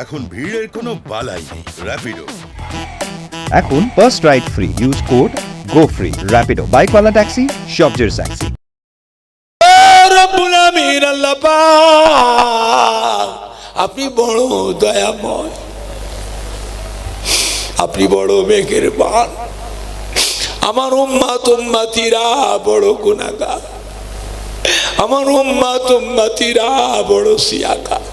এখন ভিড়ের কোনো বালাই নেই। র্যাপিডো এখন first ride free, use code go free. Rapido বাইকওয়ালা ট্যাক্সি, শবজের ট্যাক্সি। রব্বুল আমিন আল্লাহ পাক আপনি বড় দয়াময়, আপনি বড় মেহেরবান। আমার উম্মতিরা বড় গুনাহগার, আমার উম্মতিরা বড় সিয়াকার।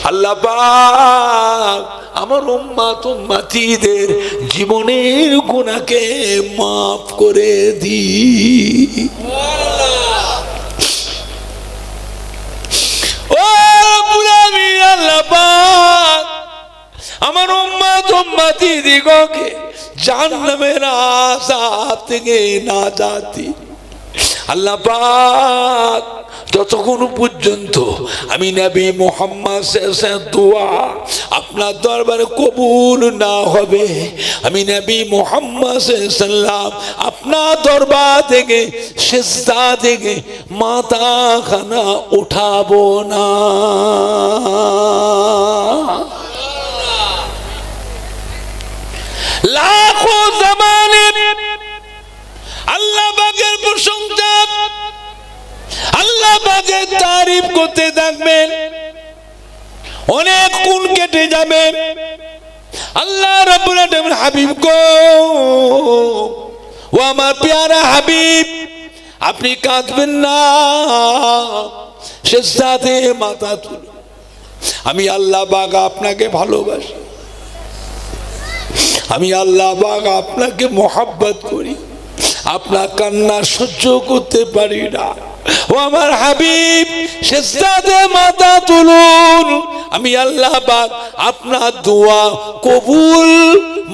আল্লাহ পাক আমার উম্মতিদের জীবনের গুনাহকে মাফ করে দি। আল্লাহ পাক আমার উম্মতিদিগকে জাহান্নামের আযাব থেকে নাজাতি। আল্লাহ পাক যতক্ষণ পর্যন্ত আমি নবী মুহাম্মদ দোয়া আপনার দরবারে কবুল না হবে, আমি নবী মুহাম্মদ সাল্লাল্লাহু আপনার দরবার থেকে সিজদা থেকে মাথা খানা উঠাবো না। লাখো জামানে আল্লাহ পাকের প্রশংসা, আল্লাহ পাকের তারিফ করতে থাকবেন, অনেক গুণ কেটে যাবে। আল্লাহ রাব্বুল আলামিন হাবিব গো, ও আমার প্যারা হাবিব, আপনি কাঁদবেন না, সিজদাতে মাথা তুলুন। আমি আল্লাহ পাক আপনাকে ভালোবাসি, আমি আল্লাহ পাক আপনাকে মহব্বত করি, আপনার কান্না সহ্য করতে পারি না। ও আমার হাবিব সিজদাতে মাথা তুলুন, আমি আল্লাহ পাক আপনার দোয়া কবুল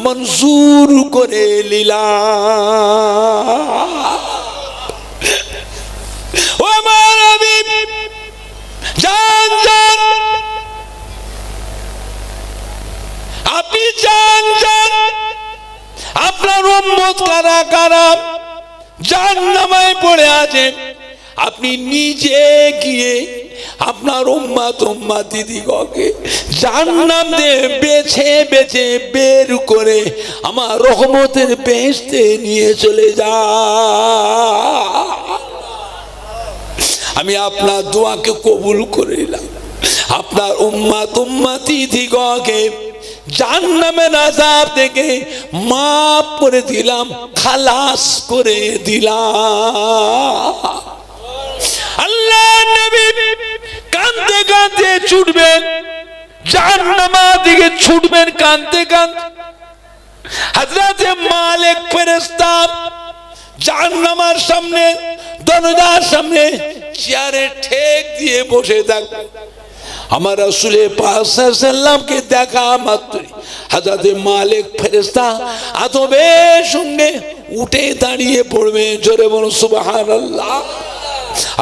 মঞ্জুর করে নিলাম। ও আমার হাবিব জান জান, আপনি জান জান, আপনার উম্মত কারা কারা জাহান্নামে পড়ে আছে, আপনি নিজে গিয়ে আপনার উম্মতিদিগকে জাহান্নাম দিয়ে বেছে বেছে বের করে আমার রহমতের বেহেশতে নিয়ে চলে যা। আমি আপনার দোয়াকে কবুল করে নিলাম, আপনার উম্মতিদিগকে জাহান্নামের আযাব থেকে মাফ করে দিলাম, খালাস করে দিলাম। আল্লাহ নবী কাঁদতে কাঁদতে ছুটবেন, জাহান্নামের দিকে ছুটবেন কাঁদতে কাঁদতে। হযরতে মালিক ফেরেশতা জাহান্নামের সামনে, দরজার সামনে চেয়ারে ঠেক দিয়ে বসে থাকবেন। আমার রাসূল পাক সাল্লাল্লাহু আলাইহি ওয়াসাল্লামকে দেখা মাত্রই হযরত মালিক ফেরেশতা আদবের সঙ্গে উঠে দাঁড়িয়ে পড়বে। জোরে বলো সুবহানাল্লাহ।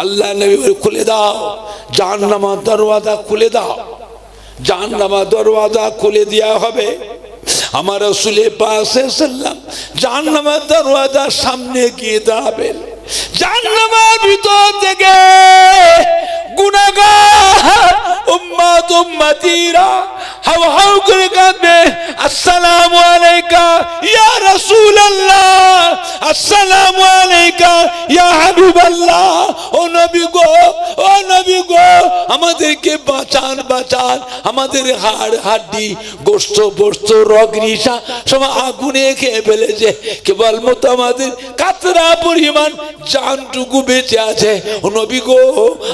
আল্লাহ নবী বলে, খুলে দাও জাহান্নামের দরওয়াজা, খুলে দাও। জাহান্নামের দরওয়াজা খুলে দেওয়া হবে। আমার রাসূল পাক সাল্লাল্লাহু আলাইহি ওয়াসাল্লাম জাহান্নামের দরওয়াজার সামনে গিয়ে দাঁড়াবেন। জাহান্নামের ভিতর থেকে গুনাহগার উম্মতিরা হাউ হাউ করে কাঁদবে, আসসালামু আলাইকা ইয়া রাসূলুল্লাহ, আসসালামু আলাইকা ইয়া হাবিবাল্লাহ। ও নবী গো, ও নবী গো, আমাদেরকে বাঁচান বাঁচান, আমাদের হাড় হাড্ডি গোশত বস্ত রগ রিসা সব আগুনে খেয়ে ফেলেছে, কেবলমাত্র আমাদের কাতরা পরিমাণ জানটুকু বেঁচে আছে। ও নবী গো,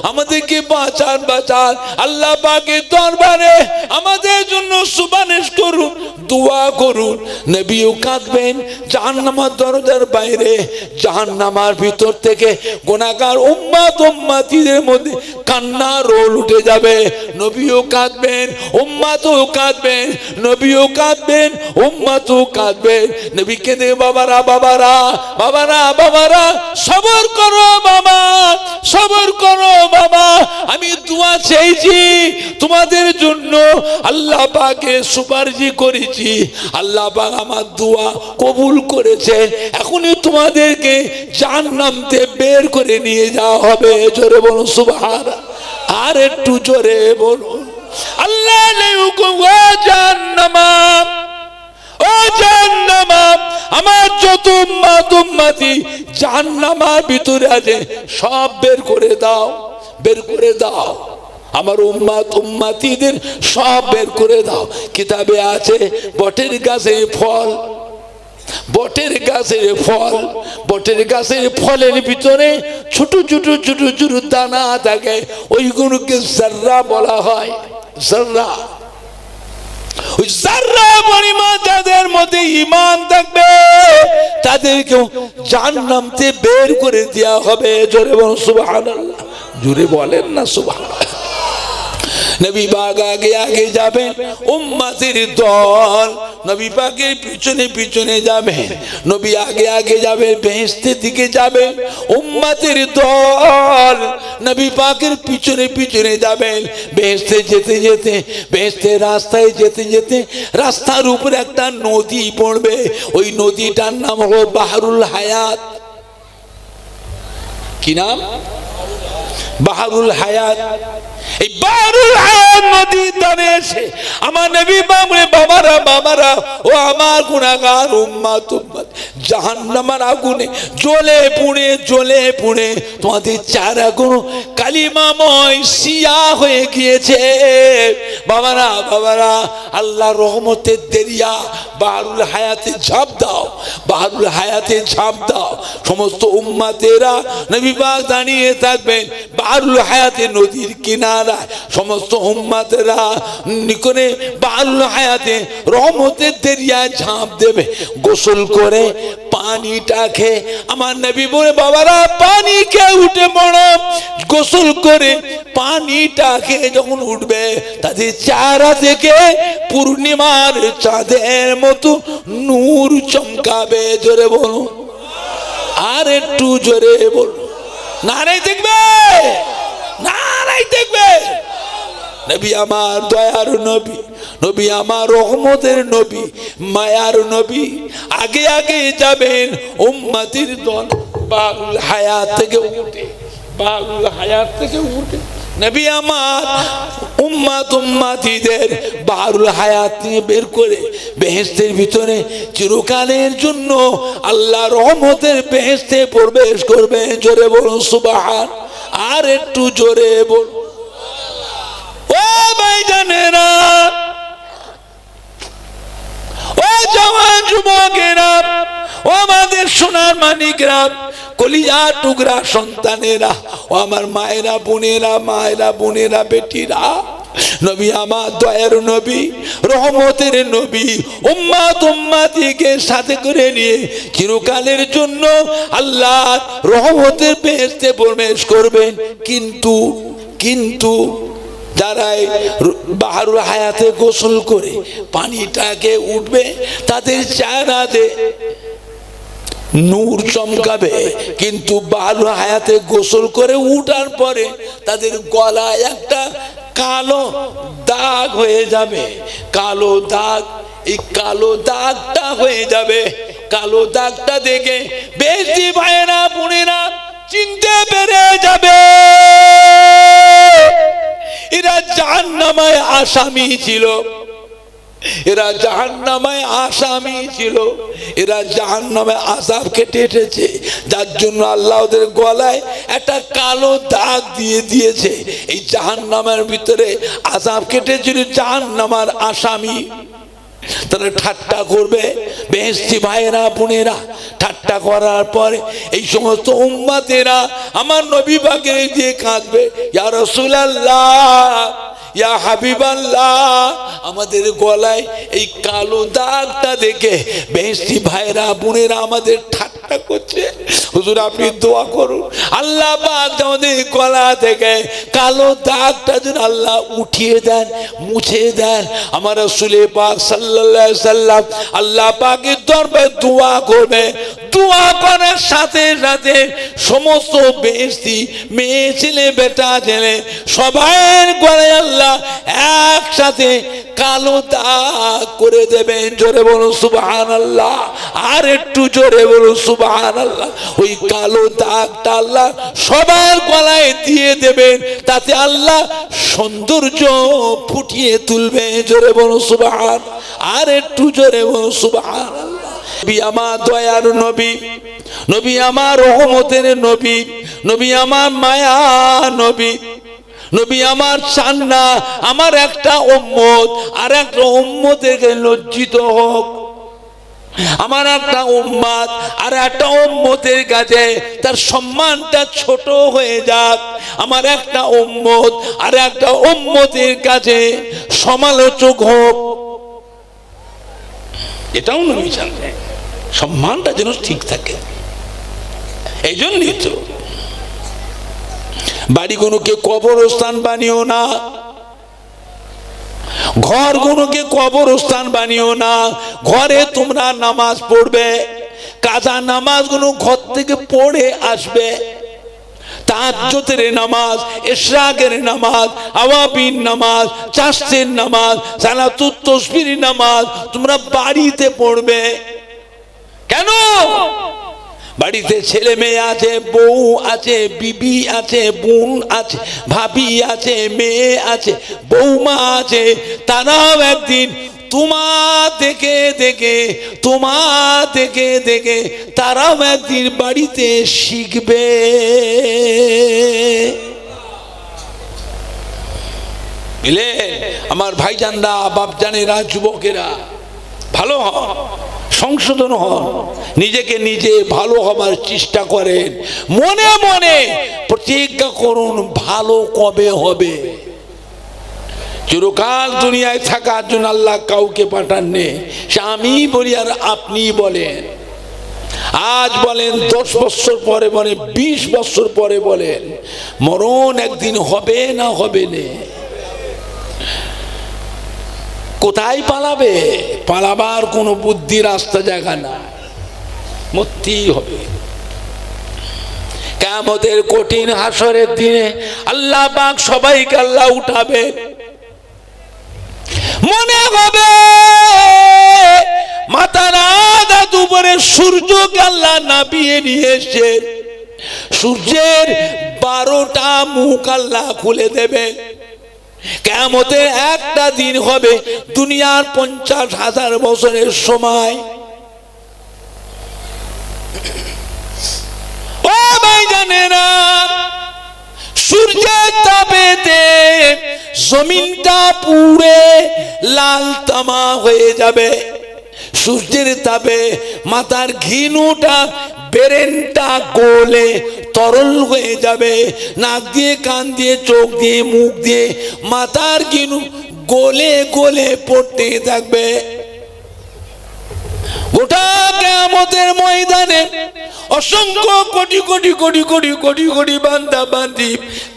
আমাদেরকে বাঁচান বাঁচান। আল্লাহ পাকের দরবারে আমাদের জন্য সুপারিশ করুন, দোয়া করুন। নবীও কাঁদবেন জাহান্নামের দরজার বাইরে, জাহান্নামের ভিতর থেকে গুনাহগার উম্মতিদের মধ্যে কান্না রোল উঠে যাবে। নবীও কাঁদবেন, উম্মতও কাঁদবেন, নবীও কাঁদবেন, উম্মতও কাঁদবেন। নবী কেঁদে, বাবারা বাবারা বাবারা বাবারা, সবর করো বাবা, সবর করো বাবা, আমি দোয়া চেয়েছি তোমাদের জন্য, আল্লাহ পাকে সুপারিশ করেছি, আল্লাহ পাক আমার দোয়া কবুল করেছেন। এখনই তোমাদেরকে জাহান্নাম থেকে বের করে নিয়ে যাওয়া হবে। জোরে বলুন সুবহানাল্লাহ। আর একটু জোরে বলুন আল্লাহ নেই হুকুম, ও জাহান্নামা, ও জাহান্নামা, আমার যত উম্মত উম্মতি জাহান্নামার ভিতরে আছে সব বের করে দাও, বের করে দাও, আমার উম্মত উম্মতিদের সব বের করে দাও। কিতাবে আছে বটের গাছের ফল, বটের গাছের ফল, বটের গাছের ফলের ভিতরে ছোট ছোট ছোট ছোট দানা থাকে, ওইগুলোকে জাররা বলা হয়, জাররা। ওই জাররা পরিমাণ যাদের মধ্যে ঈমান থাকবে তাদেরকেও জাহান্নামতে বের করে দেওয়া হবে। জোরে বলুন সুবহানাল্লাহ, জোরে বলেন না সুবহানাল্লাহ। নবী পাক আগে আগে যাবেন, উম্মতের দল নবী পাকের পিছনে পিছনে যাবেন, নবী আগে আগে যাবেন, বেহেশতের দিকে যাবেন, উম্মতের দল নবী পাকের পিছনে পিছনে যাবেন। বেহেশতে যেতে যেতে, বেহেশতের রাস্তায় যেতে যেতে রাস্তার উপরে একটা নদী পড়বে, ওই নদীটার নাম হলো বাহরুল হায়াত। কি নাম? বাহরুল হায়াত। এই বাহরুল হায়াত নদীর ধারে এসে আমার নবী বলে, বাবারা বাবারা, ও আমার গুনাহগার উম্মত উম্মত, জাহান্নামের আগুনে জ্বলে পুড়ে জ্বলে পুড়ে তোমাদের চেহারা কোনো কালিমাময় সিয়া হয়ে গিয়েছে। বাবারা বাবারা, আল্লাহ রহমতের দেরিয়া বাহরুল হায়াতে ঝাঁপ দাও, বাহরুল হায়াতে ঝাঁপ দাও। সমস্ত উম্মতেরা নবী পাক দাঁড়িয়ে থাকবেন বাহরুল হায়াতে নদীর কিনারায়, সমস্ত উম্মতেরা নিকনে বাহরুল হায়াতে রহমতের দেরিয়ায় ঝাঁপ দেবে। গোসল করে পানিটা খেয়ে আমার নবী বলে, বাবারা পানি খেয়ে উঠে পড়ো। গোসল করে পানিটা খেয়ে যখন উঠবে তাদের চেহারা থেকে পূর্ণিমার চাঁদের মতো নূর চমকাবে। জোরে বলুন, আর একটু জোরে বলুন, নারাই দেখবে, নারাই দেখবে। নবী আমার দয়ার নবী, নবী আমার রহমতের নবী, মায়ার নবী, আগে আগে যাবেন উম্মতের দল বাহরুল হায়াত থেকে উঠে, বাহরুল হায়াত থেকে উঠে নবী আমার উম্মত উম্মতিদের বাহরুল হায়াত নিয়ে বের করে বেহেশতের ভিতরে চিরকালের জন্য আল্লাহ রহমতের বেহেশতে প্রবেশ করবে। জোরে বলুন সুবহান, আর একটু জোরে বলুন। ও ভাইজানেরা, ও জওয়ান যুবকেরা, ও আমাদের সোনার মানিকরা, কলিজার টুকরা সন্তানেরা, ও আমার মায়েরা বোনেরা, মায়েরা বোনেরা, বেটিরা, নবী আমার দয়ার নবী, রহমতের নবী, উম্মত উম্মতিকে সাথে করে নিয়ে চিরকালের জন্য আল্লাহ রহমতের বেহেশতে প্রবেশ করবেন। কিন্তু কিন্তু যারা বাহরুল হায়াতে গোসল করে পানিটাকে উঠবে তাদের চেহারাতে নূর চমকাবে, কিন্তু বাহরুল হায়াতে গোসল করে উঠার পরে তাদের গলায় একটা কালো দাগ হয়ে যাবে, কালো দাগ। এই কালো দাগটা হয়ে যাবে, কালো দাগটা দেখে বেশি ভাইয়েরা বোনেরা চিনতে পেরে যাবে এরা জাহান্নামের আসামি ছিল, এরা জাহান্নামের আসামি ছিল, এরা জাহান্নামের আযাব কেটে এসেছে, যার জন্য আল্লাহ ওদের গলায় একটা কালো দাগ দিয়ে দিয়েছে। এই জাহান্নামের ভিতরে আযাব কেটেছিল জাহান্নামের আসামি। তারা ঠাট্টা করবে, বেহেশতি ভাইয়েরা বোনেরা, ঠাট্টা করার পরে এই সমস্ত উম্মতেরা আমার নবী পাকের দিয়ে কাঁদবে, ইয়া রাসূলুল্লাহ, ইয়া হাবিবাল্লাহ, আমাদের গলায় এই কালো দাগটা দেখে বেহেশতি ভাইরা বোনেরা আমাদের ঠাট্টা করছে, হুজুর আপনি দোয়া করুন আল্লাহ পাক আমাদের গলা থেকে কালো দাগটা যেন আল্লাহ উঠিয়ে দেন, মুছে দেন। আমার রাসূল পাক সাল্লাল্লাহু আলাইহি সাল্লাম আল্লাহ পাকের দরবারে দোয়া করবে, দোয়া করার সাথে সাথে সমস্ত বেহেশতি মেয়ে ছেলে বেটা ছেলে সবার গলায় আল্লাহ একসাথে কালো দাগ করে দেবেন। জোরে বলুন সুবহানাল্লাহ, আর একটু জোরে বলুন সুবহানাল্লাহ। ওই কালো দাগটা আল্লাহ সবার গলায় দিয়ে দেবেন, তাতে আল্লাহ সৌন্দর্য ফুটিয়ে তুলবে। জোরে বলুন সুবহান, আর একটু জোরে বলুন সুবহানাল্লাহ। নবী আমার দয়ার নবী, নবী আমার রহমতের নবী, নবী আমার মায়া নবী, নবী আমার চান না আমার একটা উম্মত আর একটা উম্মতের লজ্জিত হোক, আমার একটা উম্মত আর একটা উম্মতের কাছে তার সম্মানটা ছোট হয়ে যাক, আমার একটা উম্মত আর একটা উম্মতের কাছে সমালোচক হোক, এটাও নবী চান, সম্মানটা যেন ঠিক থাকে। এই জন্যই তো বাড়িগুলোকে কবরস্থান বানিও না, ঘরগুলোকে কবরস্থান বানিও না। ঘরে তোমরা নামাজ পড়বে, কাজা নামাজগুলো ঘর থেকে পড়ে আসবে। তাহাজ্জুদের নামাজ, ইশরাকের নামাজ, আওয়াবিন নামাজ, চাষের নামাজ, সালাতুত তাসবির নামাজ তোমরা বাড়িতে পড়বে। কেন? বাড়িতে ছেলে মেয়ে আছে, বউ আছে, বিবি আছে, বোন আছে, ভাবি আছে, মেয়ে আছে, বৌমা আছে, তারাও একদিন তোমার দেখে দেখে, তোমার দেখে দেখে তারাও একদিন বাড়িতে শিখবে। বুঝলে আমার ভাইজানরা, বাপজানেরা, যুবকেরা, ভালো হন, সংশোধন হন, নিজেকে নিজে ভালো হবার চেষ্টা করেন, মনে মনে প্রতিজ্ঞা করুন ভালো কবে হবে। চিরকাল দুনিয়ায় থাকার জন্য আল্লাহ কাউকে পাঠাননি, সে আমি বলি আর আপনি বলেন, আজ বলেন 10 বছর পরে বলেন, 20 বছর পরে বলেন, মরণ একদিন হবে না হবে না। কোথায় পালাবে? পালাবার কোনো বুদ্ধি রাস্তা জায়গা না, মরতেই হবে। কিয়ামতের কঠিন হাসরের দিনে আল্লাহ পাক সবাইকে আল্লাহ উঠাবে, মনে হবে মাথার আধা দুপুরে সূর্যকে আল্লাহ নামিয়ে নিয়ে এসে সূর্যের 12টা মুখ আল্লাহ খুলে দেবে। কিয়ামতের একটা দিন হবে দুনিয়ার 50,000 বছরের সময়। ও ভাইজানেরা, সূর্যের তাপেতে জমিনটা পুড়ে লাল তামা হয়ে যাবে, সূর্যের তাপে মাথার ঘিনুটা বেরেনটা গলে তরল হয়ে যাবে, নাক দিয়ে, কান দিয়ে, চোখ দিয়ে, মুখ দিয়ে মাথার ঘিনু গলে গলে পড়তে থাকবে। গোটা কিয়ামতের ময়দানে অসংখ্য কোটি কোটি কোটি কোটি কোটি কোটি বান্দা বান্দি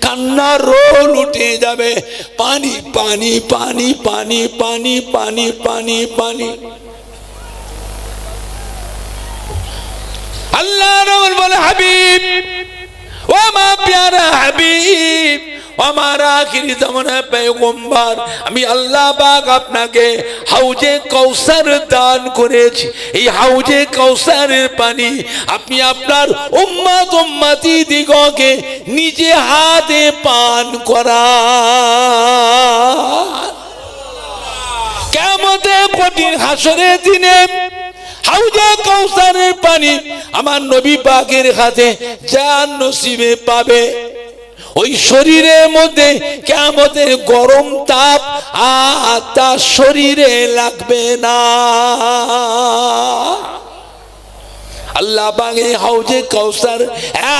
কান্নার রোল উঠে যাবে, পানি পানি পানি পানি পানি পানি পানি পানি। আল্লাহ রাসূল বলে, হাবিব ও মা প্যারা হাবিব, আমার আখিরি জামানার পয়গম্বর, আমি আল্লাহ পাক আপনাকে হাউজে কাউসার দান করেছি। এই হাউজে কাউসারের পানি আপনি আপনার উম্মত উম্মতি দিগকে নিজে হাতে পান করান। কিয়ামতের কঠিন হাসরের দিনে হাউজে কাউসারের পানি আমার নবী পাকের হাতে যার নসিবে পাবে, ওই শরীরের মধ্যে কিয়ামতের গরম তাপ আর তার শরীরে লাগবে না। আল্লাহ পাক এই হাউজে কাউসার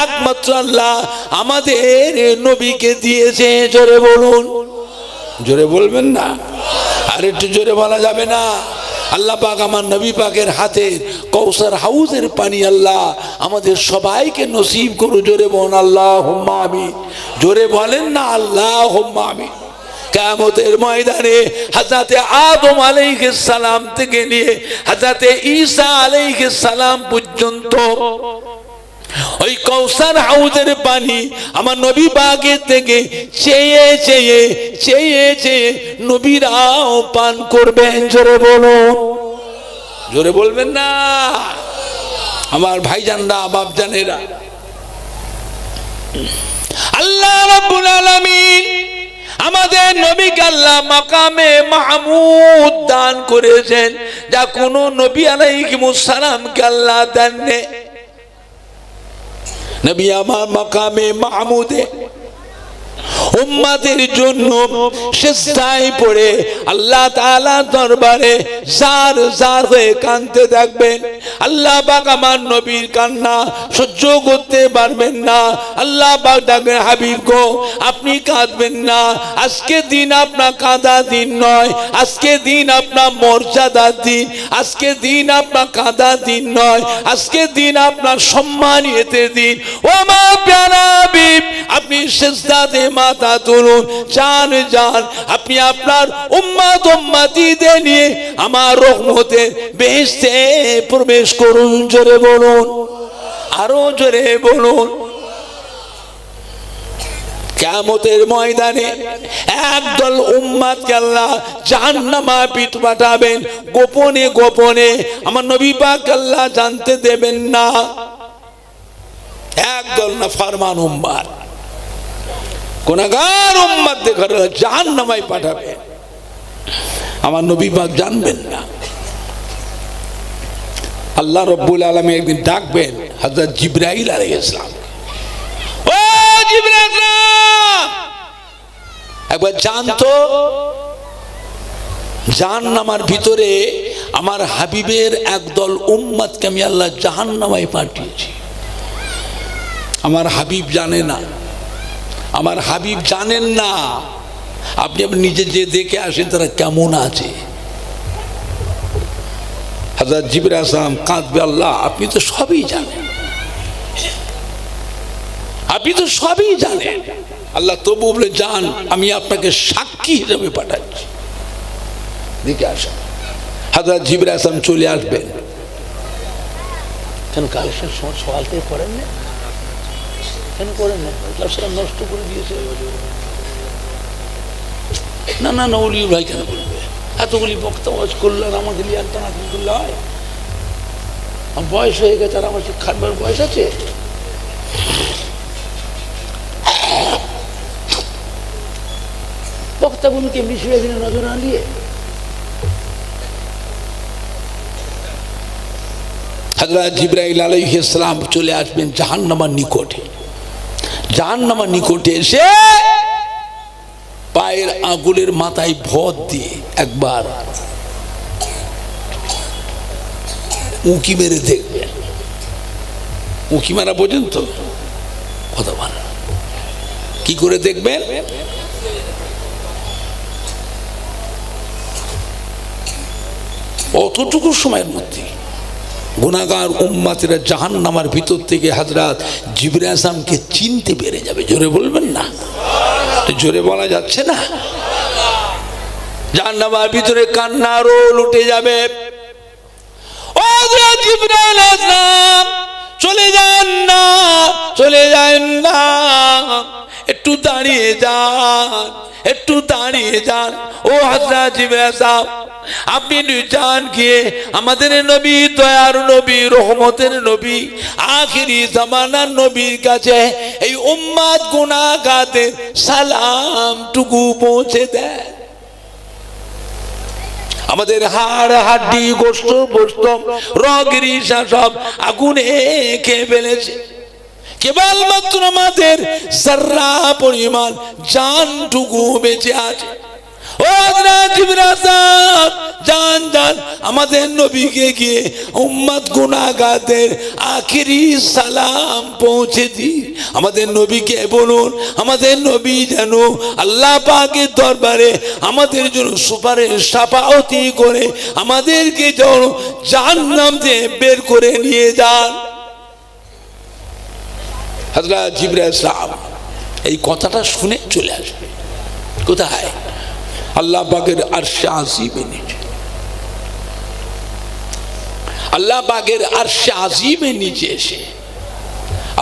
একমাত্র আল্লাহ আমাদের নবীকে দিয়েছে। জোরে বলুন, জোরে বলবেন না, আর একটু জোরে বলা যাবে না? আল্লাহ পাক আমার নবী পাকের হাতে কাউসার হাউজের পানি আল্লাহ আমাদের সবাইকে নসিব করু। জোরে বলেন আল্লাহুম্মা আমিন। জোরে বলেন না আল্লাহুম্মা আমিন। কিয়ামতের ময়দানে হযরতে আদম আলাইহিস সালাম থেকে নিয়ে হযরতে ঈসা আলাইহিস সালাম পর্যন্ত ওই কৌসার হাউজের পানি আমার নবী পাকের থেকে চেয়ে চেয়ে চেয়ে চেয়ে নবীরাও পান করবেন। জোরে বলুন, জোরে বলবেন না আমার ভাইজানরা, বাপজানেরা। আল্লাহ রাব্বুল আলামিন আমাদের নবীকে আল্লাহ মাকামে মাহমুদ দান করেছেন, যা কোন নবী আলাইহিস সালামকে আল্লাহ দেননি। নবী আমার মাকামে মাহমুদে উম্মতের জন্য সিজদায় পড়ে আল্লাহ তাআলার দরবারে জার জার হয়ে কাঁদতে থাকবেন। আল্লাহ পাক আমার নবীর কান্না সহ্য করতে পারবেন না। আল্লাহ পাক ডাকবেন, হাবিব গো আপনি কাঁদবেন না, আজকে দিন আপনার কাঁদা দিন নয়, আজকে দিন আপনার মর্যাদার দিন, আজকে দিন আপনার কাঁদা দিন নয়, আজকে দিন আপনার সম্মানিতের দিন। ও আমার প্যারা হাবিব, আপনি সিজদাতে মাথা তুলুন, জান জান আপনি আপনার উম্মত উম্মতিদের নিয়ে আমার রহমতে বেহেশতে প্রবেশ করুন। জোরে বলুন, আরো জোরে বলুন। কিয়ামতের ময়দানে একদল উম্মতকে আল্লাহ জাহান্নামে পিঠ পাঠাবেন, গোপনে গোপনে আমার নবী পাক আল্লাহ জানতে দেবেন না। একদল নাফরমান উম্মত, গুনাহগার উম্মত দেখে জাহান্নামে পাঠাবে, আমার নবী পাক জানবেন না। আল্লাহ রাব্বুল আলামিন একদিন ডাকবেন হযরত জিবরাইল আলাইহিস সালাম, ও জিবরাইল একবার জানতো জাহান্নামের ভিতরে আমার হাবিবের একদল উম্মতকে আমি আল্লাহ জাহান্নামে পাঠিয়েছি। আমার হাবিব জানে না, আমার হাবিব জানেন না। আপনি নিজে যে দেখে আসেন তারা কেমন আছে। হযরত জিবরাইল সালাম কাঁদবে, আল্লাহ আপনি তো সবই জানেন, আপনি তো সবই জানেন। আল্লাহ তবু বলে, যান আমি আপনাকে সাক্ষী হিসেবে পাঠাচ্ছি, দেখে আসেন। হযরত জিবরাইল সালাম চলে আসবেন। কেন কালেকশন সকাল থেকে করেন না? কেন করেন না? নষ্ট করে দিয়েছে। না না না, ওলি ভাই কেন বলবে? এতগুলি বক্তা ওয়াজ করলেন, আমাকে নিয়ে একটা নাকি করলে হয়? আমার বয়স হয়ে গেছে, আর আমার খাটবার বয়স আছে? বক্তাগুলোকে মিশিয়ে দিলে নজর না দিয়ে হযরত জিবরাইল আলাইহিস সালাম চলে আসবেন জাহান্নামের নিকটে। জাহান্নামের নিকটে এসে পায়ের আঙ্গুলের মাথায় ভর দিয়ে একবার উঁকি মেরে দেখবেন। উঁকি মারা পর্যন্ত কথা বলা, কি করে দেখবেন? অতটুকু সময়ের মধ্যে গুনাহগার উম্মতেরা জাহান্নামের ভিতর থেকে হযরত জিবরাইল সালামকে চিনতে পেরে যাবে। জোরে বলবেন না? জোরে বলা যাচ্ছে না? জাহান্নামের ভিতরে কান্না রোল উঠে যাবে। ও হযরত জিবরাইল সালাম চলে যান না, চলে যান না, একটু দাঁড়িয়ে যান, একটু দাঁড়িয়ে যান। ও হযরত জিবরাইল সালাম আপনি যান গিয়ে আমাদের নবী, দয়ার নবী, রহমতের নবী, আখিরি জামানার নবীর কাছে এই উম্মত গুনাহগারদের সালামটুকু পৌঁছে দেন। আমাদের হাড় হাড্ডি গোশত গোশত রগরিসা সব আগুনে খেয়ে ফেলেছে, কেবলমাত্র আমাদের যারা পরিমাণ জানটুকু বেঁচে আছে। ও হযরত জিবরাইল সাহেব জান জান আমাদের নবীকে গিয়ে উম্মত গুনাহগারদের আখিরি সালাম পৌঁছে দি। আমাদের নবীকে বলুন, আমাদের নবী যেন আল্লাহ পাকের দরবারে আমাদের জন্য সুপারিশ শাফাআতি করে আমাদেরকে যেন জাহান্নাম থেকে বের করে নিয়ে যান। হযরত জিবরাইল সাহেব এই কথাটা শুনে চলে আসবে কোথায়? আল্লাহ পাকের আরশে আজিমের নিচে। আল্লাহ পাকের আরশে আজিমের নিচে এসে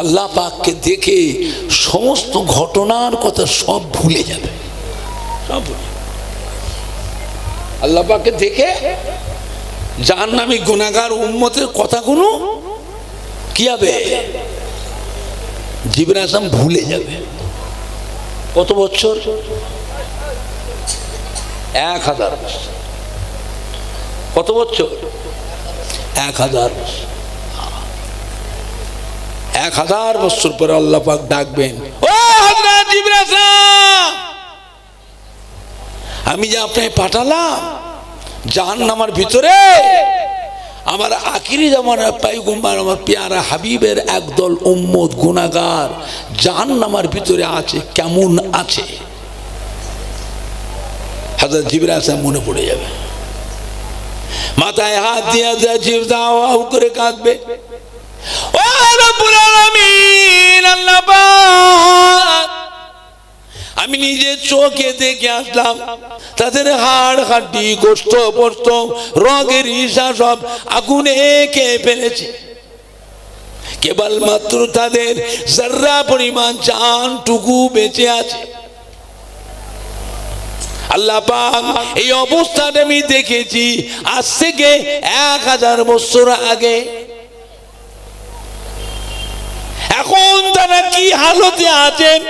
আল্লাহ পাককে দেখে সমস্ত ঘটনার কথা সব ভুলে যাবে, সব ভুলে। আল্লাহ পাককে দেখে জাহান্নামী গুনাহগার উম্মতের কথাগুলো কি হবে, জিবরাইল আলাইহিস সালাম ভুলে যাবে। কত বছর? 1000 বছর। কত বছর? 1000 বছর। 1000 বছর পরে আল্লাহ পাক ডাকবেন, ও হযরত জিবরাইল আলাইহিস সালাম, আমি যে আপনাকে পাঠালাম জাহান্নামের ভিতরে, আমার আখিরি জামানার পয়গম্বর আমার পেয়ারা হাবিবের একদল উম্মত গুনাহগার জাহান্নামের ভিতরে আছে, কেমন আছে? হযরত জিবরাইল আলাইহিস সালাম মনে পড়ে যাবে, মাথায় হাত দিয়ে জিবরাইল করে কাঁদবে, ও রব্বুল আলামিন, আল্লাহ পাক, আমি নিজে চোখে দেখে আসলাম তাদের হাড় হাড্ডি গোশত পোস্ত রগের হিসা সব আগুনে খেয়ে ফেলেছে, কেবলমাত্র তাদের জর্রা পরিমাণ জানটুকু বেঁচে আছে। আল্লাহ পাক এই অবস্থাটা আমি দেখেছি আজ থেকে 1000 বছর আগে। এখন তারা কি হালতে আছেন,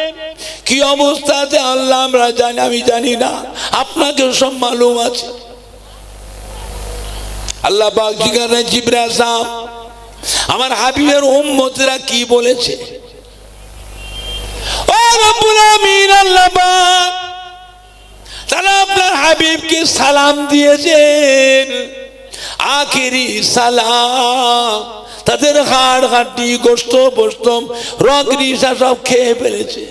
কি অবস্থাতে আল্লাহ আমরা জানি, আমি জানি না, আপনাকে সব মালুম আছে। আল্লাহ পাক জিজ্ঞাসা জিবরাইল আলাইহিস সালাম, আমার হাবিবের উম্মতরা কি বলেছে? ও রব্বুল আমিন, আল্লাহ পাক তারা আপনার হাবিবকে সালাম দিয়েছেন, আখেরি সালাম। তাদের হাড় হাড্ডি গোশত পোস্ত রগ রিসা সব খেয়ে ফেলেছে,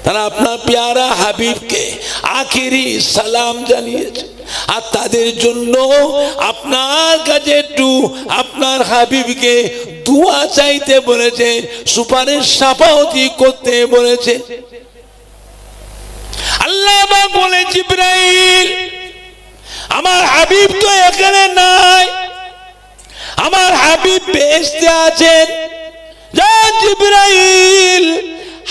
তারা আপনার পেয়ারা হাবিবকে আখেরি সালাম জানিয়েছে। আর তাদের জন্য আপনার কাছে একটু আপনার হাবিবকে দোয়া চাইতে বলেছে, সুপারিশ সাফাওয়াতি করতে বলেছে। আল্লাহ পাক বলে, জিবরাইল, আমার হাবিব তো এখানে নাই, আমার হাবিব বেহেশতে আছেন, যা জিবরাইল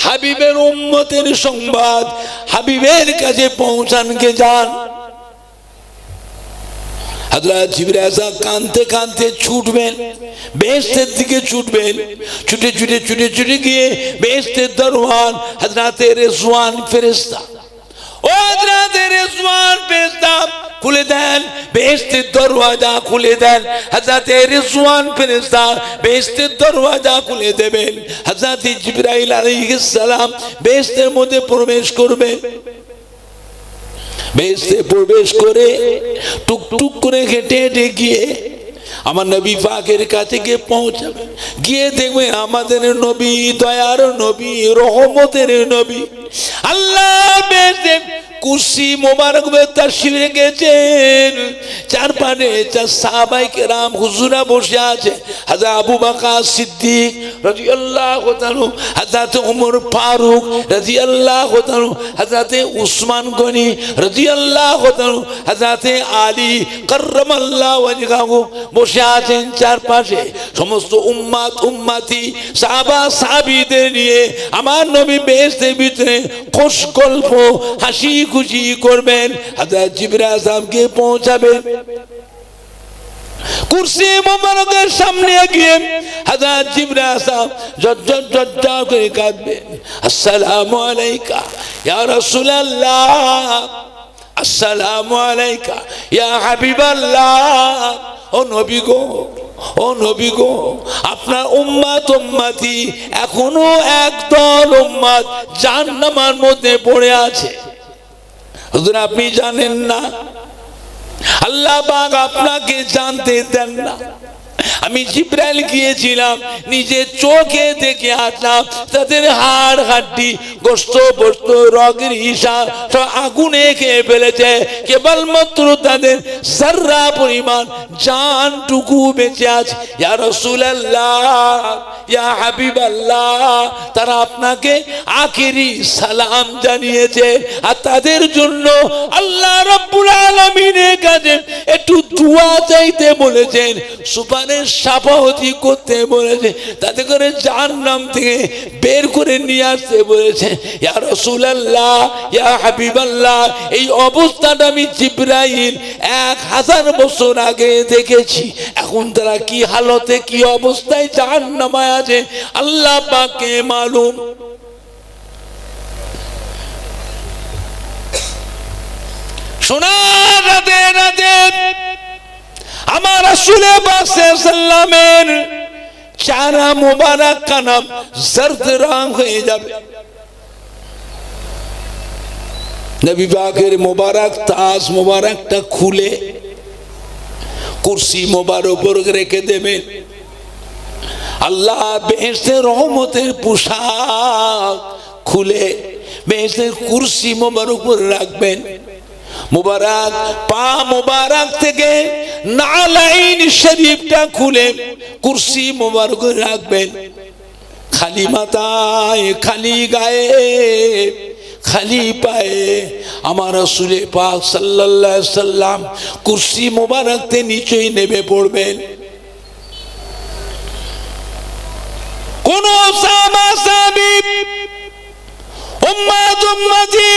হাবিবের উম্মতের সংবাদ হাবিবের কাছে পৌঁছানকে যান। হযরত জিবরাইল আলাইহিস সালাম কাঁদতে কাঁদতে ছুটবেন, বেহেশতের দিকে ছুটবেন, ছুটে ছুটে ছুটে ছুটে গিয়ে বেহেশতের দরওয়ান হযরত রিজওয়ান ফেরেশতা, ও হযরত রিজওয়ান ফেরেশতা খুলে দেন, বেহেশতের দরওয়াজা খুলে দেন। হযরত রিজওয়ান ফেরেশতা বেহেশতের দরওয়াজা খুলে দেবেন, হযরত জিবরাইল আলাইহিস সালাম বেহেশতের মধ্যে প্রবেশ করবেন। বেহেশতে প্রবেশ করে টুকটুক করে হেঁটে হেঁটে গিয়ে আমার নবী পাকের কাছে গিয়ে পৌঁছাবে, গিয়ে দেখবে আমাদের নবী, দয়ার নবী, রহমতের নবী, আল্লাহ বেহেশতে কুরসি মোবারক তাশরিফ রেখেছেন, চারপাশে সাহাবায়ে কেরাম হুজুরা বসে আছে, হযরত আবু বকর সিদ্দিক রাদিয়াল্লাহু তাআলা, হযরত ওমর ফারুক রাদিয়াল্লাহু তাআলা, হযরত উসমান গনি রাদিয়াল্লাহু তাআলা, হযরত আলী কাররামাল্লাহু ওয়াজহাহু বসে আছেন চারপাশে। সমস্ত উম্মত উম্মতি সাহাবা সাহাবীদের নিয়ে আমার নবী বেহেশতের ভিতরে খুশ গল্প হাসি খুশি করবেন। হযরত জিবরাইল আলাইহিস সালামকে পৌঁছাবেন, কুরসি মোবারকের সামনে গিয়ে হযরত জিবরাইল আলাইহিস সালাম জজ্জর জজ্জর করে কাঁদবেন, আসসালামু আলাইকা ইয়া রাসূলুল্লাহ, আসসালামু আলাইকা ইয়া হাবিবাল্লাহ। ও নবী গো, ও নবী গো, আপনার উম্মত উম্মতি এখনো একদল উম্মত জাহান্নামের মধ্যে পড়ে আছে। হুজুর আপনি জানেন না, আল্লাহ পাক আপনাকে জানতে দেন না। আমি জিবরাইল গিয়েছিলাম, নিজে চোখে দেখে আসলাম তাদের হাড় হাড্ডি গোশত পোস্ত রগের হিসা সব আগুনে খেয়ে ফেলেছে, কেবলমাত্র তাদের জর্রা পরিমাণ জানটুকু বেঁচে আছে। ইয়া রাসূলুল্লাহ, ইয়া হাবিবাল্লাহ, তারা আপনাকে আখেরি সালাম জানিয়েছে। আর তাদের জন্য আল্লাহ রাব্বুল আলামিনের কাছে একটু দোয়া চাইতে বলেছেন, সুবহান নামাজের সাফাহতি করতে বলেছে, তাতে করে জাহান্নাম থেকে বের করে নিয়ে আসতে বলেছে। ইয়া রাসূলুল্লাহ, ইয়া হাবিবাল্লাহ, এই অবস্থাটা আমি জিবরাইল 1000 বছর আগে দেখেছি। এখন তারা কি হালতে, কি অবস্থায় জাহান্নামে আছে আল্লাহ পাকে মালুম। শোনা রাতে রাতে আমার রাসূল পাক সাল্লামের চেহারা মোবারক কানাম জর্দ রং হয়ে যাবে। নবী পাকের মোবারক তাজ মোবারকটা খুলে কুরসি মোবারক উপর রেখে দেবেন। আল্লাহ বেহেশতের রহমতের পোশাক খুলে বেহেশতের কুরসি মোবারক উপর রাখবেন। মুবারক পা মুবারক থেকে নালাইন শরীফটা খুলে কুরসি মুবারক রাখবেন। খালি মাথায়, খালি গায়ে, খালি পায়ে আমার রাসূল পাক সাল্লাল্লাহু আলাইহি সাল্লাম কুরসি মুবারকতে নিচেই নেমে পড়বেন। কোন সাহাবী উম্মতি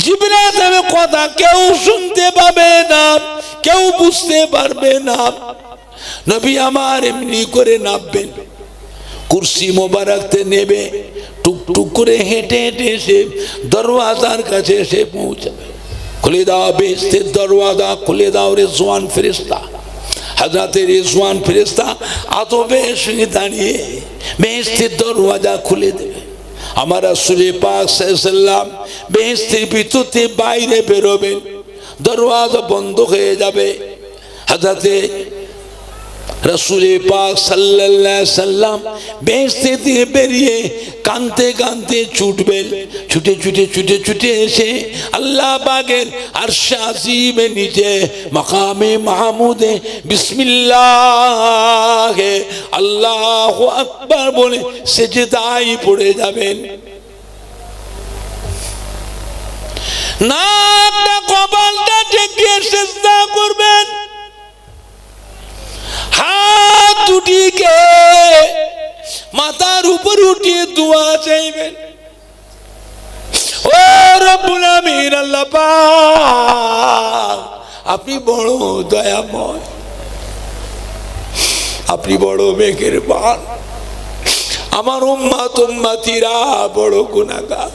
জিবরাইলের কথা কেউ শুনতে পাবে না, কেউ বুঝতে পারবে না। নবী আমার এমনি করে নামবেন, কুরসি মোবারকতে নেবে, টুকটুক করে হেঁটে হেঁটে এসে দরওয়াজার কাছে এসে পৌঁছাবে। খুলে দাও বেহেশতের দরওয়াজা, খুলে দাও রিজওয়ান ফেরেশতা। হযরত রিজওয়ান ফেরেশতা আদবের সঙ্গে দাঁড়িয়ে বেহেশতের দরওয়াজা খুলে দেবে। আমার রাসূল পাক সাল্লাল্লাহু আলাইহি সাল্লাম বেহেশতের ভিতরতে বাইরে বেরোবেন, দরওয়াজা বন্ধ হয়ে যাবে। হযরত রাসূল পাক সাল্লাল্লাহু আলাইহি সাল্লাম বেহেশত থেকে বেরিয়ে কাঁদতে কাঁদতে ছুটবেন। ছুটে ছুটে ছুটে ছুটে এসে আল্লাহ পাকের আরশে আজিমের নিচে মাকামে মাহমুদে বিসমিল্লাহ আল্লাহু আকবার বলে সিজদায় পড়ে যাবেন। নাকটা কপালটা ঠেকিয়ে সিজদা করবেন, হাত দুটিকে মাথার উপর উঠিয়ে দোয়া চাইবেন। ও রব্বুল আমিন আল্লাহ পাক, আপনি বড় দয়াময়, আপনি বড় মেহেরবান। আমার উম্মত উম্মতিরা বড় গুনাহগার,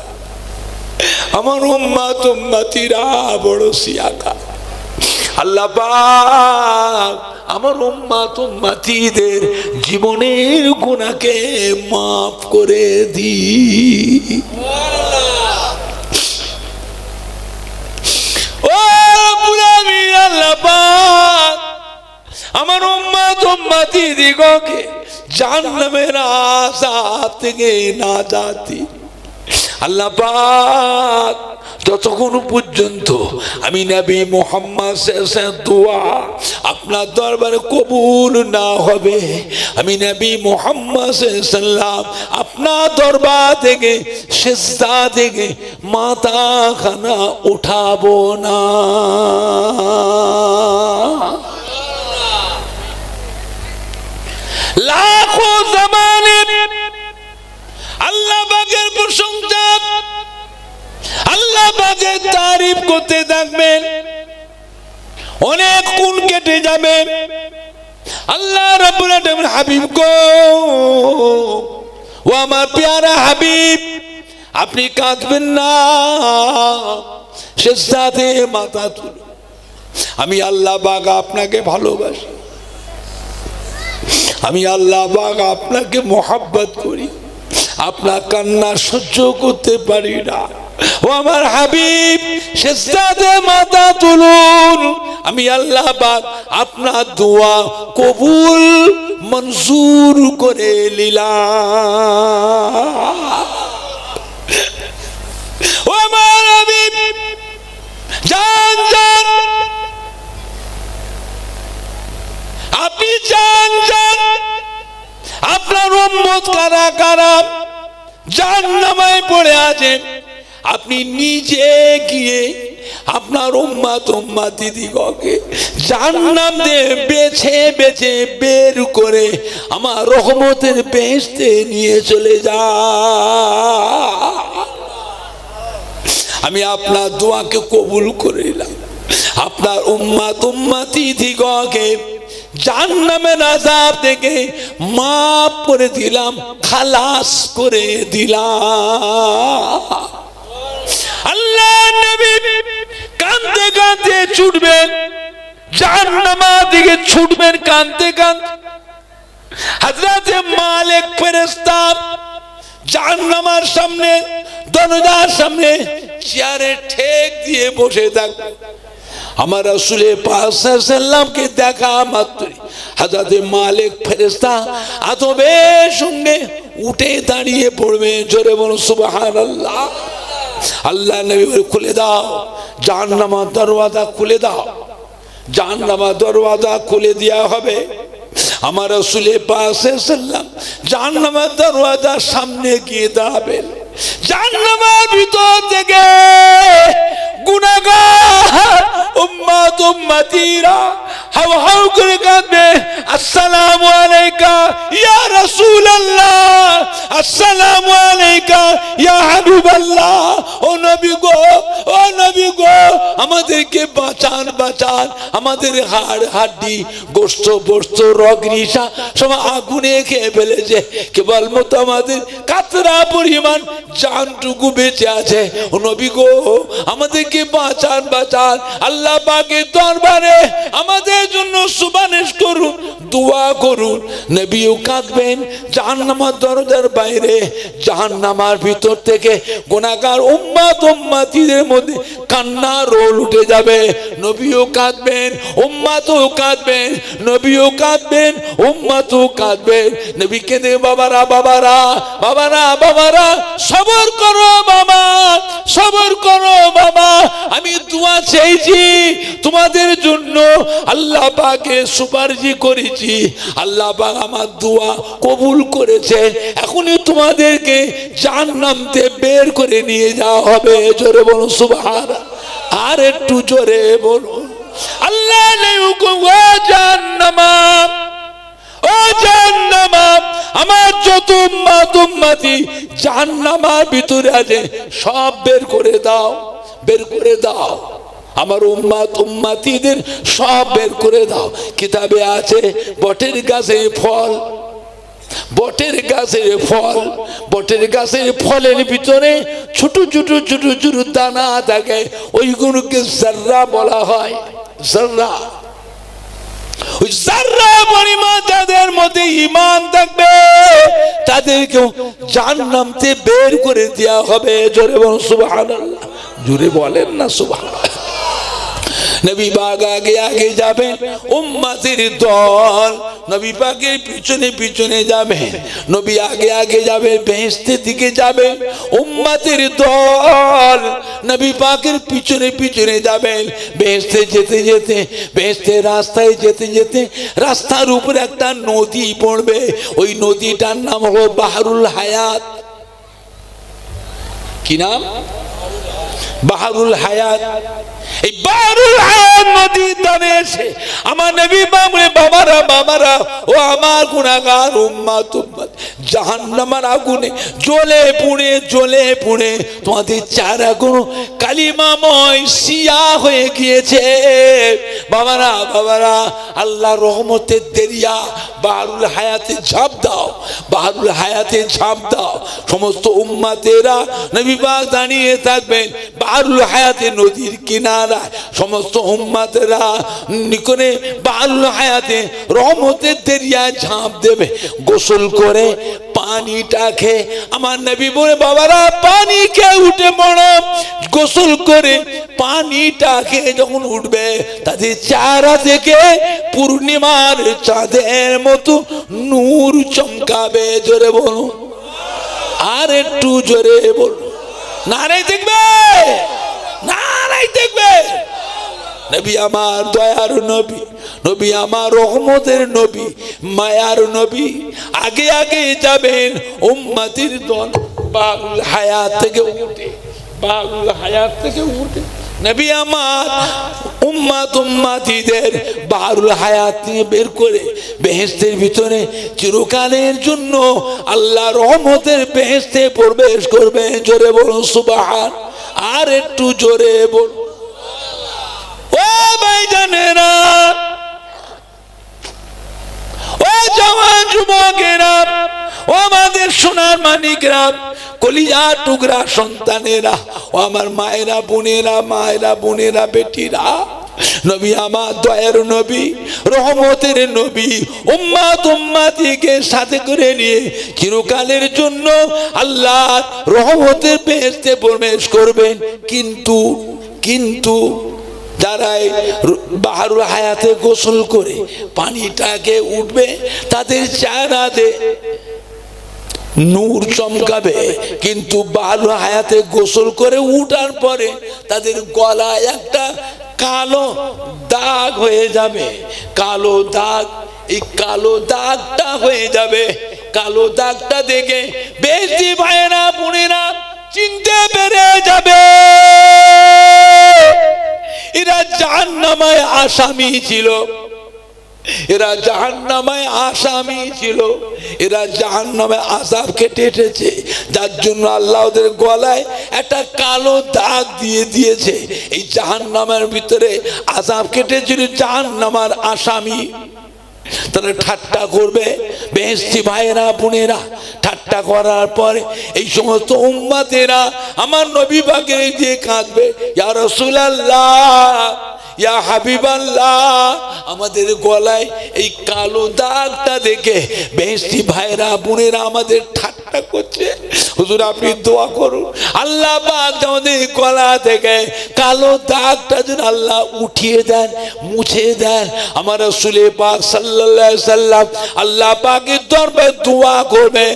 আমার উম্মত উম্মতিরা বড় সিয়াকার। আল্লাহ পাক আমার উম্মত উম্মতিদের জীবনের গুনাহকে মাফ করে দি। ও রব্বুল আমিন আল্লাহ পাক আমার উম্মত উম্মতিদিগকে জাহান্নামের আযাব থেকে নাজাতি আল্লাহ পাক যতক্ষণ পর্যন্ত আমি নবী মুহাম্মদ সাল্লাল্লাহু দোয়া আপনার দরবারে কবুল না হবে, আমি নবী মুহাম্মদ সাল্লাল্লাহু আপনার দরবার থেকে সিজদা থেকে মাথা খানা উঠাবো না। লাখো জামানে আল্লাহ পাকের প্রশংসা, আল্লাহ পাকের তারিফ করতে থাকবেন, অনেক কোন কেটে যাবে। আল্লাহ রাব্বুল আলামিন হাবিব গো, ও আমার প্যারা হাবিব, আপনি কাঁদবেন না, সিজদাতে মাথা তুলুন। আমি আল্লাহ পাক আপনাকে ভালোবাসি, আমি আল্লাহ পাক আপনাকে মহব্বত করি, আপনার কান্না সহ্য করতে পারি না। ও আমার হাবিব সিজদাতে মাথা তুলুন, আমি আল্লাহ পাক আপনার দোয়া কবুল মঞ্জুর করে নিলাম। ও আমার হাবিব জান জান, আপনি জান জান, আপনার উম্মত কারা কারা জাহান্নামে পড়ে আছে, আপনি নিজে গিয়ে আপনার উম্মতি দিগকে জাহান্নাম দিয়ে বেছে বেছে বের করে আমার রহমতের বেহেশতে নিয়ে চলে যা। আমি আপনার দোয়াকে কবুল করে নিলাম। আপনার উম্মতি দিগকে জাহান্নামের আযাব থেকে মাফ করে দিলাম, খালাস করে দিলাম। আল্লাহ নবী কাঁদতে কাঁদতে ছুটবেন, জাহান্নামের দিকে ছুটবেন কাঁদতে কাঁদতে। হযরত মালিক ফেরেশতা জাহান্নামের সামনে, দরজার সামনে চেয়ারে ঠেক দিয়ে বসে থাকবেন। আমার রাসূল পাক সাল্লাল্লাহু আলাইহি সাল্লামকে দেখা মাত্রই হযরত মালিক ফেরেশতা আদবের সঙ্গে উঠে দাঁড়িয়ে পড়বে। জোরে বলুন সুবহানাল্লাহ। আল্লাহ নবী বলে, খুলে দাও জাহান্নামের দরওয়াজা, খুলে দাও। জাহান্নামের দরওয়াজা খুলে দেওয়া হবে। আমার রাসূল পাক সাল্লাল্লাহু আলাইহি সাল্লাম জাহান্নামের দরওয়াজার সামনে গিয়ে দাঁড়াবেন। জাহান্নামের ভিতর থেকে গুনাহগার উম্মতিরা হাউ হাউ করে কাঁদবে, আসসালামু আলাইকা ইয়া রাসূলুল্লাহ, আসসালামু আলাইকা ইয়া হাবিবাল্লাহ। ও নবী গো, ও নবী গো, আমাদেরকে বাঁচান, বাঁচান। আমাদের হাড় হাড্ডি গোশত বস্ত রগরিসা সব আগুনে খেয়ে ফেলেছে, কেবলমাত্র আমাদের কাতরা পরিমাণ জানটুকু বেঁচে আছে। ও নবী গো, আমাদেরকে বাঁচান, বাঁচান। আল্লাহ পাকের দরবারে আমাদের জন্য সুপারিশ করুন, দোয়া করুন। নবীও কাঁদবেন জাহান্নামের দরজার বাইরে। জাহান্নামের ভিতর থেকে গুনাহগার উম্মতিদের মধ্যে কান্না রোল উঠে যাবে। নবীও কাঁদবেন, উম্মতও কাঁদবেন, নবীও কাঁদবেন, উম্মতও কাঁদবেন। নবী কেঁদে, বাবারা বাবারা বাবারা বাবারা, সবর করো বাবা, সবর করো বাবা। আমি দোয়া চেয়েছি তোমাদের জন্য, আল্লাহ পাকে সুপারিশ করেছি, আল্লাহ পাক আমার দোয়া কবুল করেছে। এখনই তোমাদেরকে জাহান্নাম থেকে বের করে নিয়ে যাওয়া হবে। জোরে বলুন সুবহানাল্লাহ। আর একটু জোরে বলুন। আল্লাহ নেই হুকুম, ও জাহান্নামা, ও জাহান্নামা, আমার যত উম্মতি জাহান্নামের ভিতরে আছে সব বের করে দাও, বের করে দাও। আমার উম্মতিদের সব বের করে দাও। কিতাবে আছে বটের গাছে ফল, বটের গাছের ফল, বটের গাছের ফলের ভিতরে ছোট ছোট ছোট ছোট দানা থাকে, ওইগুলোকে জাররা বলা হয়। জাররা, ওই জাররা পরিমাণ যাদের মধ্যে ঈমান থাকবে তাদেরকে জাহান্নাম থেকে বের করে দেওয়া হবে। জোরে বলুন সুবহানাল্লাহ। জোরে বলেন না সুবহানাল্লাহ। নবী পাক আগে আগে যাবেন, উম্মতের দল নবী পাকের পিছনে পিছনে যাবেন। নবী আগে আগে যাবেন, বেহেশতের দিকে যাবেন। উম্মতের দল নবী পাকের পিছনে পিছনে যাবেন। বেহেশতে যেতে যেতে, বেহেশতের রাস্তায় যেতে যেতে রাস্তার উপরে একটা নদী পড়বে। ওই নদীটার নাম হলো বাহরুল হায়াত। কি নাম? বাহরুল হায়াত। এই বাহরুল হায়াত নদীর ধারে এসে আমার নবী বলে, বাবারা বাবারা, ও আমার গুনাহগার উম্মত, জাহান্নামের আগুনে জ্বলে পুড়ে জ্বলে পুড়ে তোমাদের চেহারাগুলো কালিমাময় সিয়া হয়ে গিয়েছে। বাবারা বাবারা, আল্লাহ রহমতের দরিয়া বাহরুল হায়াতে ঝাঁপ দাও, বাহরুল হায়াতে ঝাঁপ দাও। সমস্ত উম্মতেরা নবী পাক দাঁড়িয়ে থাকবেন বাহরুল হায়াতে নদীর কিনারায়। সমস্ত উম্মতেরা নিকনে বাহরুল হায়াতে রহমতের দরিয়ায় ঝাঁপ দেবে। গোসল করে পানিটা খেয়ে আমার নবী বলে, বাবারা পানি খেয়ে উঠে পড়ো। গোসল করে পানিটা খেয়ে যখন উঠবে তাদের চেহারা থেকে পূর্ণিমার চাঁদের মতো নূর চমকাবে। জোরে বলুন, আর একটু জোরে বলুন। নারাই দেখবে, নারাই দেখবে। নবী আমার দয়ার নবী, নবী আমার রহমতের নবী, মায়ার নবী। আগে আগে যাবেন উম্মতির দল বাহরুল হায়াত থেকে উঠে, বাহরুল হায়াত থেকে উঠে নবী আমার উম্মতিদের বাহরুল হায়াত নিয়ে বের করে বেহেশতের ভিতরে চিরকালের জন্য আল্লাহ রহমতের বেহেশতে প্রবেশ করবে। জোরে বলুন সুবহান। আর একটু জোরে বল। ও ভাইজানেরা, ও জওয়ান যুবকেরা, ও আমাদের সোনার মানিকরা, কলিজার টুকরা সন্তানেরা, ও আমার মায়েরা বোনেরা বেটিরা, নবী আমার দয়ার নবী, রহমতের নবী, উম্মতিকে সাথে করে নিয়ে চিরকালের জন্য আল্লাহ রহমতের বেহেশতে প্রবেশ করবেন। কিন্তু যারা বাহরুল হায়াতে গোসল করে পানিটাকে উঠবে, তাদের চেহারাতে নূর চমকাবে, কিন্তু বাহরুল হায়াতে গোসল করে উঠার পরে তাদের গলায় একটা কালো দাগ হয়ে যাবে। কালো দাগ, এই কালো দাগটা হয়ে যাবে। কালো দাগটা দেখে বেশি ভাইয়েরা বোনেরা চিনতে পেরে যাবে এরা জাহান্নামের আসামি ছিল। এরা জাহান্নামের আসামি ছিল। এরা জাহান্নামে আযাব কেটে এসেছে, যার জন্য আল্লাহ ওদের গলায় একটা কালো দাগ দিয়ে দিয়েছে। এই জাহান্নামের ভিতরে আযাব কেটেছিল জাহান্নামের আসামি। তারা ঠাট্টা করবে, বেহেশতি ভাইয়েরা বোনেরা ঠাট্টা করার পরে এই সমস্ত উম্মতেরা আমার নবী পাকের দিয়ে কাঁদবে, ইয়া রাসূলুল্লাহ, ইয়া হাবিবাল্লাহ। আমাদের গলায় এই কালো দাগটা দেখে বেহেশতি ভাইরা বোনেরা আমাদের ঠাট্টা করছে। হুজুর আপনি দোয়া করুন, আল্লাহ পাক আমাদের গলা থেকে কালো দাগটা যেন আল্লাহ উঠিয়ে দেন, মুছে দেন। আমার রাসূল পাক সাল্লাল্লাহু আলাইহি সাল্লাম আল্লাহ পাকের দরবারে দোয়া করবে।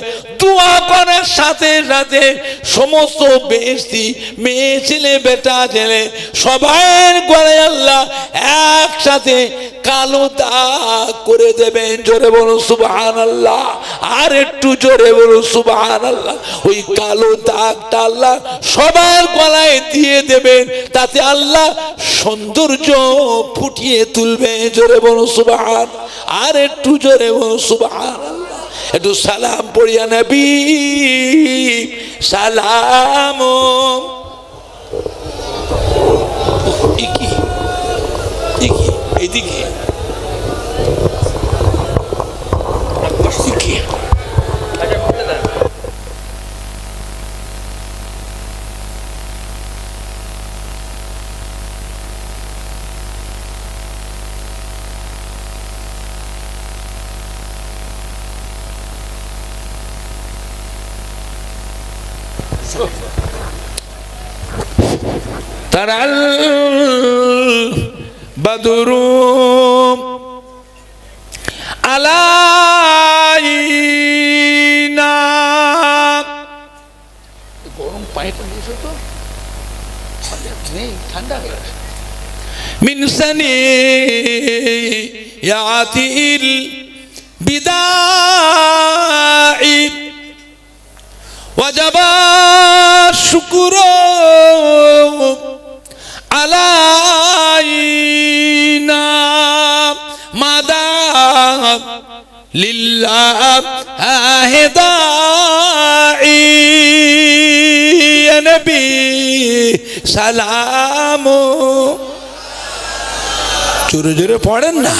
দোয়া করার সাথে সাথে সমস্ত বেহেশতি মেয়ে ছেলে বেটা ছেলে সবার গলায় আল্লাহ একসাথে কালো দাগ করে দেবেন। জোরে বলুন সুবহানাল্লাহ। আর একটু জোরে বলুন সুবহানাল্লাহ। ওই কালো দাগটা আল্লাহ সবার গলায় দিয়ে দেবেন, তাতে আল্লাহ সৌন্দর্য ফুটিয়ে তুলবে। জোরে বলুন সুবহান। আর একটু জোরে বলুন সুবহানাল্লাহ। একটু সালাম পড়িয়া নবী সালাম। এদিকে তারাল বদরুম আলাইনা। গরম পানিটা দিয়েছো তো, ঠান্ডা হয়ে গেছে। মিন সানিয়াতিল বিদাই ওয়াজাবা শুকরু আলাইনা মাদা লিল্লাহ দাঈ নবী সালাম। জোরে জোরে পড়েন না,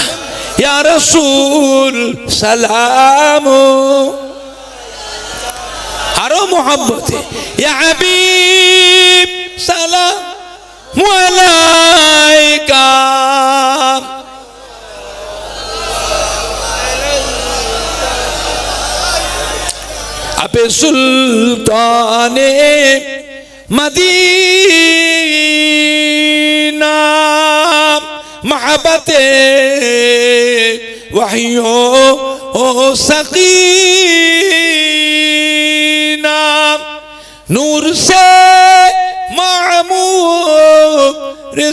ইয়া রাসূল সালাম। আরো মোহাব্বতে, ইয়া হাবিব সালাম আলাইকা। আপে সুলতানে মদিনা محبتے وحیوں سقینا نور سے معمور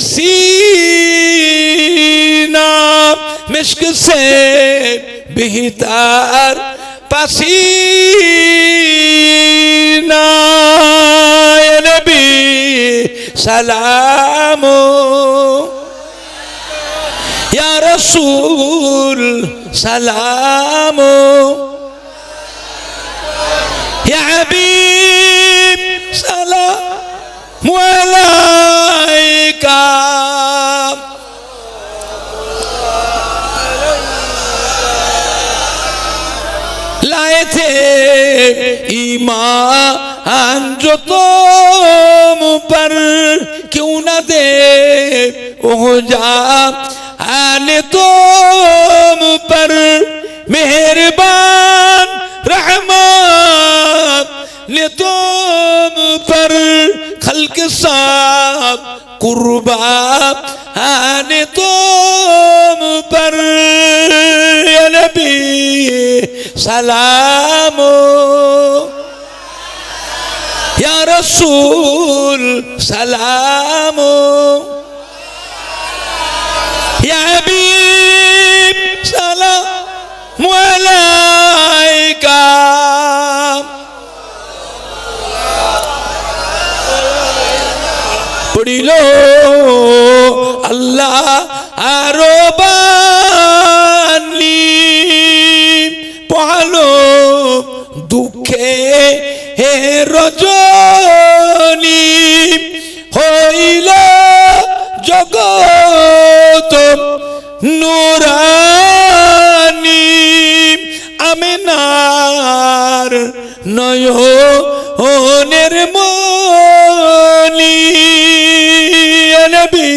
سینہ مشک سے بہتر پسینہ یا نبی سلام يا رسول سلام يا حبيب سلام عليك लाए थे ईमान जो तुम पर क्यों न दे हो जा आने तुम पर मेहरबान रहमान ने तुम पर खल्क साब कुर्बा आने तुम पर या नबी सलाम या रसूल सलाम या हबीब सलाम अलैका पढ़िलो अल्लाह आरोबानी पहालो दुखे हे रजनी হইল জগত নুরানি আমিনার নয়নের মনি নবী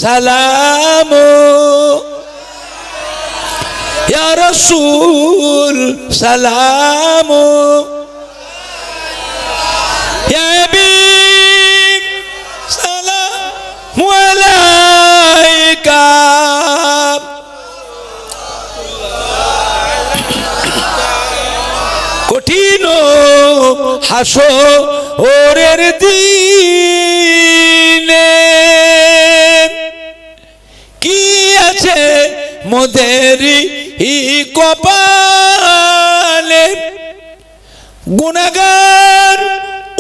সালাম ইয়া রাসূল সালাম ইয়া হাবিব সালাম আলাইকা কঠিন হাসরের দিনে কি আছে মোদেরি কপালে গুনাহগার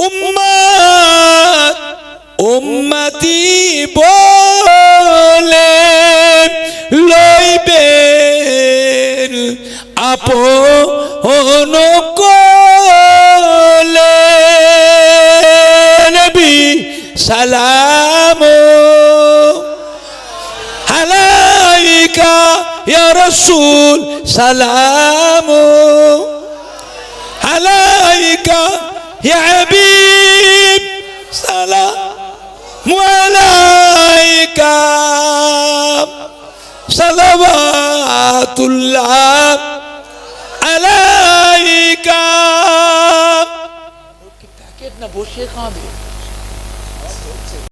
উম্মত উম্মতি বলে লইবে আপন কোলে নবী সালাম আলাইকা ইয়া রাসূল সালাম আলাইকা ইয়া হাবিব সালাম আলাইকা সালাওয়াতুল্লাহ আলাইকা না বসে খাবে